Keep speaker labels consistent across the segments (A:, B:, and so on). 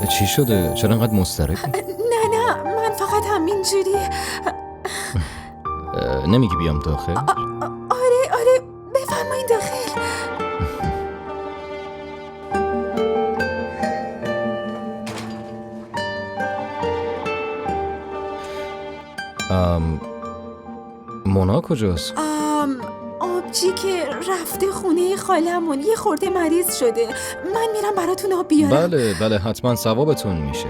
A: چی شده؟ چرا انقدر مضطربی؟
B: نه من فقط همینجوری.
A: نمیگی بیام داخل؟
B: آره بفرمایید داخل.
A: مونا کجاست؟
B: آبجی که رفته خونه خالمون یه خورده مریض شده. من میرم براتون آب بیارم.
A: بله حتما ثوابتون میشه.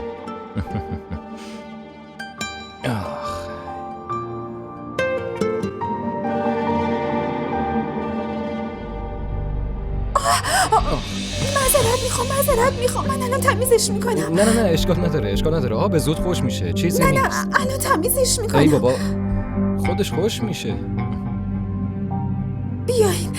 A: معذرت میخوام. من الان تمیزش میکنم. نه اشکال نداره. آب زود خوش میشه. چیزی نیست.
B: نه الان تمیزش میکنم.
A: ای بابا خودش خوش میشه.
B: بیاین.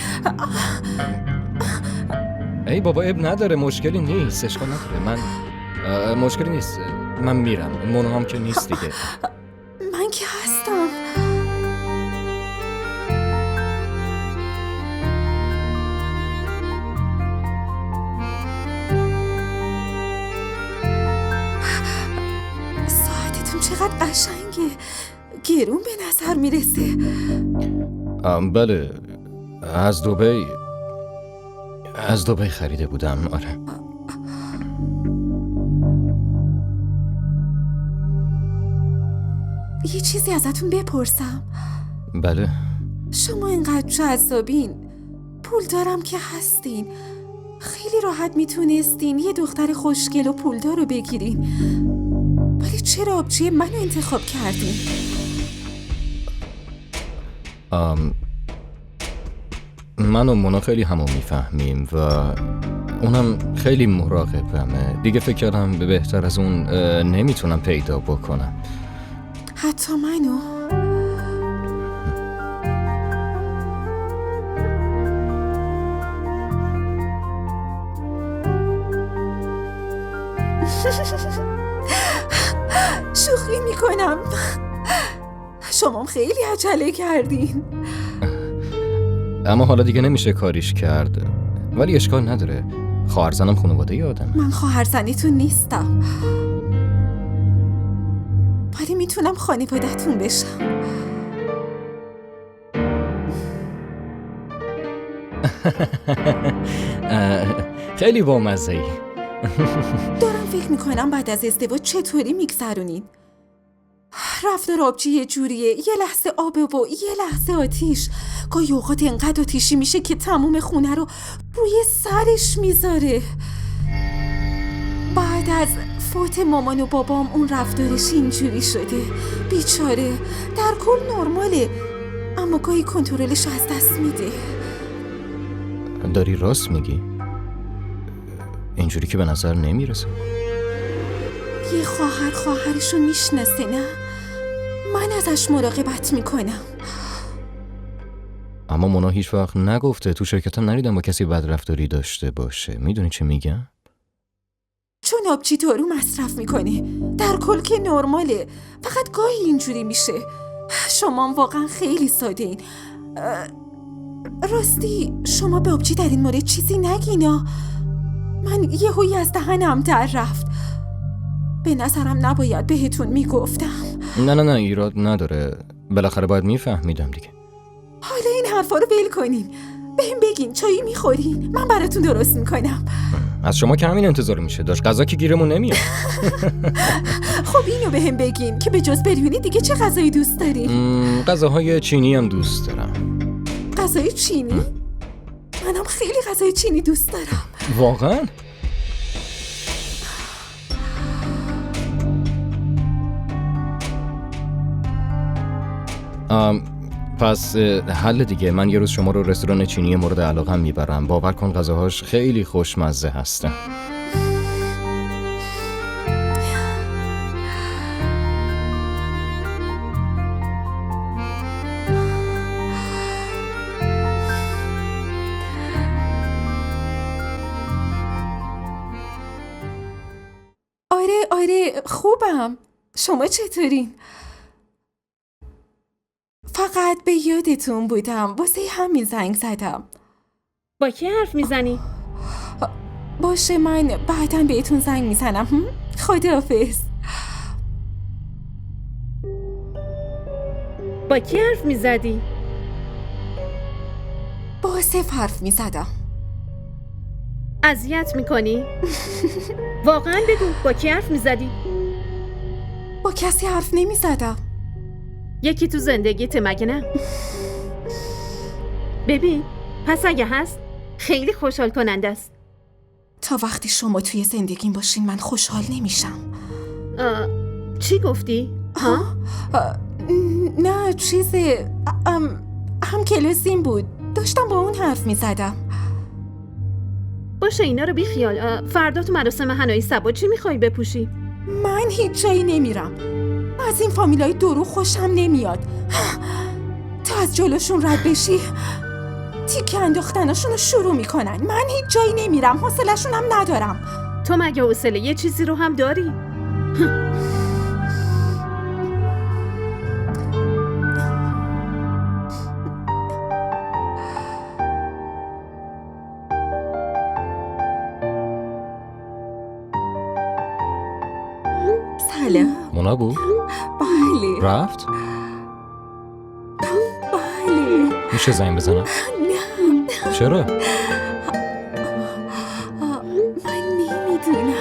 A: ای بابا اب نداره، مشکلی نیست، اشکال نداره. مشکلی نیست. من میرم. مونا هم که نیست دیگه.
B: من که هستم. ساعتتون چقدر قشنگه. گرون به نظر میرسه.
A: بله از دبی خریده بودم. آره.
B: یه چیزی ازتون بپرسم؟
A: بله.
B: شما اینقدر جذابین، پولدارم که هستین، خیلی راحت میتونستین یه دختر خوشگل و پولدار رو بگیرین، ولی چرا آبجی منو انتخاب کردین؟
A: من و مونا خیلی همو میفهمیم و اونم خیلی مراقبمه. دیگه فکر کردم به بهتر از اون نمیتونم پیدا بکنم.
B: حتی منو؟ شوخی میکنم. شما خیلی عجله کردین.
A: اما حالا دیگه نمیشه کاریش کرد. ولی اشکال نداره، خواهرزنم خانواده آدم.
B: من خواهرزنیتون نیستم، ولی میتونم خانواده‌تون بشم.
A: خیلی بامزه‌ای.
B: دارم فکر میکنم بعد از ازدواج چطوری میگذرونین. رفتار آبجی یه جوریه، یه لحظه آبه و یه لحظه آتیش. گاهی اوقات انقدر آتیشی میشه که تموم خونه رو روی سرش میذاره. بعد از فوت مامان و بابام اون رفتارش اینجوری شده. بیچاره. در کل نرماله، اما گاهی کنترلش از دست میده.
A: داری راست میگی؟ اینجوری که به نظر نمیرسه.
B: یه خواهرشو میشناسه نه؟ من ازش مراقبت میکنم.
A: اما مونا هیچ وقت نگفته. تو شرکتم ندیدم با کسی بد رفتاری داشته باشه. میدونی چه میگم؟
B: چون آبجی دارو مصرف میکنه. در کل که نرماله، فقط گاهی اینجوری میشه. شما واقعا خیلی ساده این. راستی شما به آبجی در این مورد چیزی نگینا. من یهویی از دهنم در رفت. به نظرم نباید بهتون میگفتم.
A: نه ایراد نداره. بالاخره باید میفهمیدم دیگه.
B: حالا این حرفا رو ول کنین. بهم بگین چایی میخورین؟ من براتون درست میکنم.
A: از شما که همین انتظار میشه. داشت غذا که گیرمون نمیاد.
B: خب اینو بهم بگین که به جز بریونی دیگه چه غذایی دوست دارین؟
A: غذاهای چینی هم دوست دارم.
B: غذای چینی؟ منم خیلی غذای چینی دوست دارم.
A: واقعا؟ پس حل دیگه. من یه روز شما رو رستوران چینی مورد علاقه میبرم. باور کن غذاهاش خیلی خوشمزه هستن.
B: آره خوبم. شما چطورین؟ فقط به یادتون بودم، واسه همین زنگ زدم.
C: با کی حرف میزنی؟
B: باشه من بعداً بهتون زنگ میزنم. خداحافظ.
C: با کی حرف میزدی؟
B: با آصف حرف میزدم.
C: اذیت میکنی؟ واقعا بگو با کی حرف میزدی؟
B: با کسی حرف نمیزدم.
C: یکی تو زندگیت مگه نه؟ ببین پس اگه هست خیلی خوشحال کننده است.
B: تا وقتی شما توی زندگیم باشین من خوشحال نمیشم.
C: چی گفتی؟ ها؟
B: نه چیزه هم کلاسیم بود، داشتم با اون حرف میزدم.
C: باشه اینا رو بی خیال. فردا تو مراسم حنایی صبا چی میخوای بپوشی؟
B: من هیچ جایی نمیرم. از این فامیلای درو خوشم نمیاد. تا از جلوشون رد بشی تیکه انداختنشون رو شروع میکنن. من هیچ جایی نمیرم، حوصله‌شون هم ندارم.
C: تو مگه حوصله یه چیزی رو هم داری؟
B: سلام.
A: مونا بود؟
B: بله
A: رفت؟
B: بله.
A: میشه زنگ بزنم؟
B: نه
A: چرا؟
B: من نمیدونم.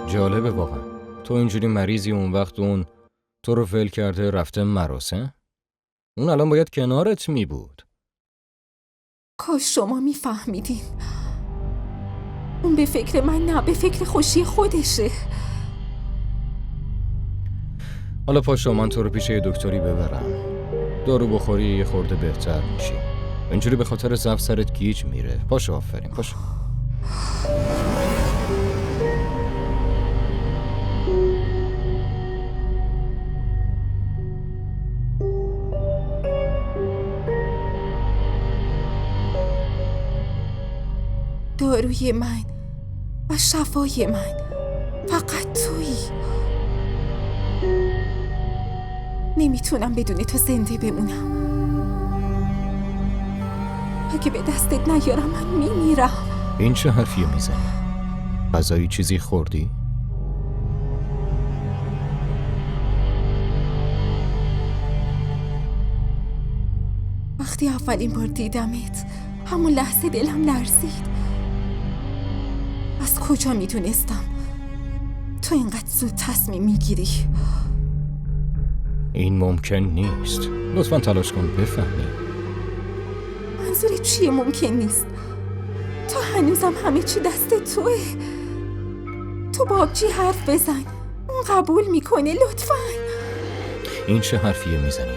A: جالبه واقعا. تو اینجوری مریضی اون وقت اون تو رو ول کرده رفته مراسم؟ اون الان باید کنارت می بود.
B: کاش شما میفهمیدین. اون به فکر من نه، به فکر خوشی خودشه.
A: حالا پاشو من تو رو پیش یه دکتری ببرم. دارو بخوری یه خورده بهتر میشی. اینجوری به خاطر ضعف سرت گیج میره. پاشو آفرین پاشو.
B: داروی من و شفای من فقط تویی. نمیتونم بدون تو زنده بمونم. اگه به دستت نیارم من میمیرم.
A: این چه حرفیه میزنی؟ غذایی چیزی خوردی؟
B: وقتی اولین بار دیدمت همون لحظه دلم لرزید. از کجا میدونستم تو اینقدر زود تصمیم میگیری؟
A: این ممکن نیست. لطفاً تلاش کن بفهمی.
B: منظورت چیه ممکن نیست؟ تو هنوزم همه چی دست توه. تو با آبجی حرف بزن، اون قبول میکنه. لطفاً.
A: این چه حرفیه میزنی؟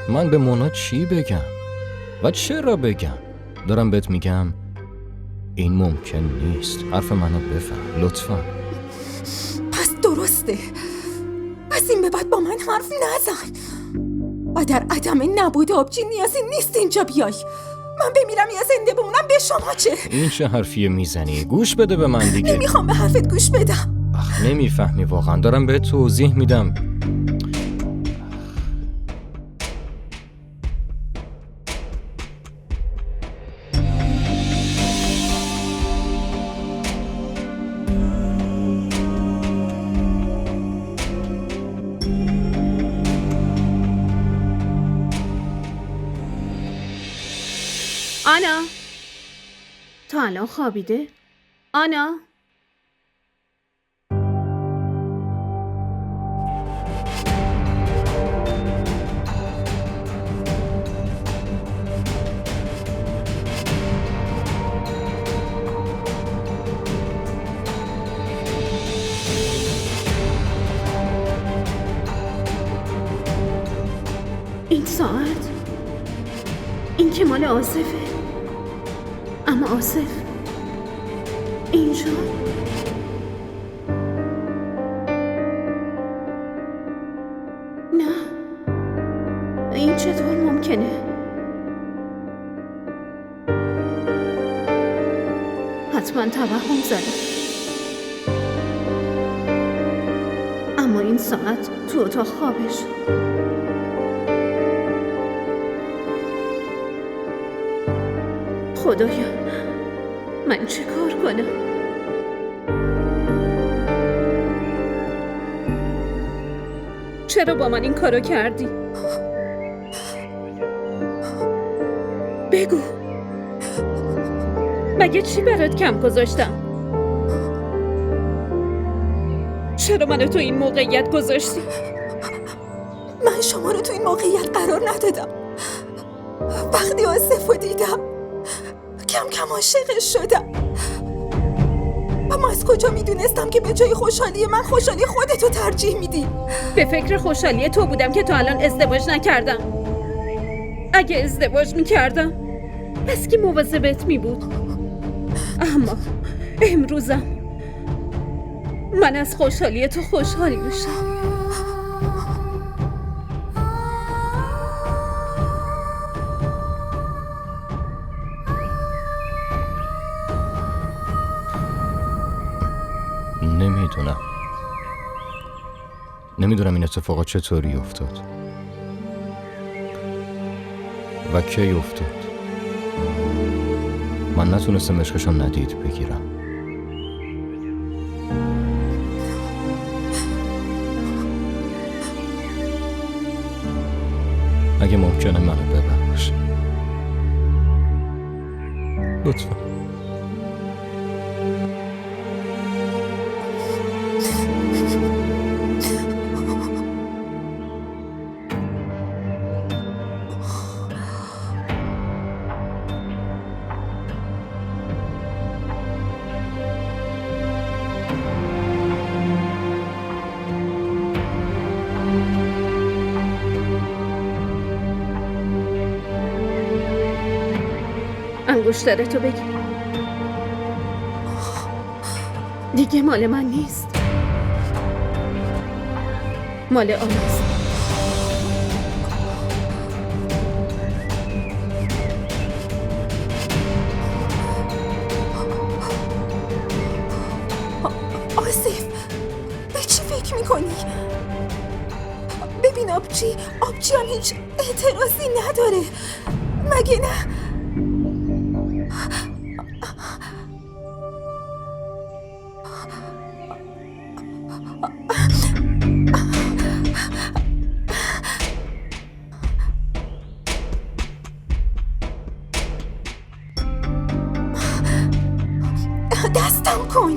A: من به مونا چی بگم؟ و چرا بگم؟ دارم بهت میگم این ممکن نیست. حرف منو بفهم لطفاً.
B: پس درسته. از این به بعد با من حرف نزن. و در عدم نبود آبجی نیازی نیست اینجا بیای. من بمیرم یا زنده بمونم به شما چه؟
A: این چه حرفیه میزنی؟ گوش بده به من دیگه.
B: نمیخوام به حرفت گوش بدم.
A: نمیفهمی واقعا. دارم بهت توضیح میدم.
C: آنا تا الان خوابیده؟ آنا این ساعت این که مال آصفه. اما آصف اینجا نه. این چطور ممکنه؟ حتما توهم زده. اما این ساعت تو اتاق خوابش. خدایا من چه کار کنم؟ چرا با من این کارو کردی؟ بگو. مگه چی برات کم گذاشتم؟ چرا منو تو این موقعیت گذاشتی؟
B: من شما رو تو این موقعیت قرار ندادم. وقتی آصف رو دیدم کم کم عاشقش شدم. اما از کجا میدونستم که به جای خوشحالی من خوشحالی خودتو ترجیح میدی؟
C: به فکر خوشحالی تو بودم که تا الان ازدواج نکردم. اگه ازدواج میکردم پس کی مواظبت میبود؟ اما امروزم من از خوشحالی تو خوشحال میشم.
A: نمیدونم این اتفاقات چطوری افتاد و کی افتاد. من نتونستم عشقشو ندید بگیرم. اگه ممکنه منو ببخش لطفا.
C: انگشترتو بگیر. دیگه مال من نیست، مال آنست.
B: آصف به چی فکر میکنی؟ ببین آبجی هم هیچ اعتراضی نداره مگه نه؟ دستم کن.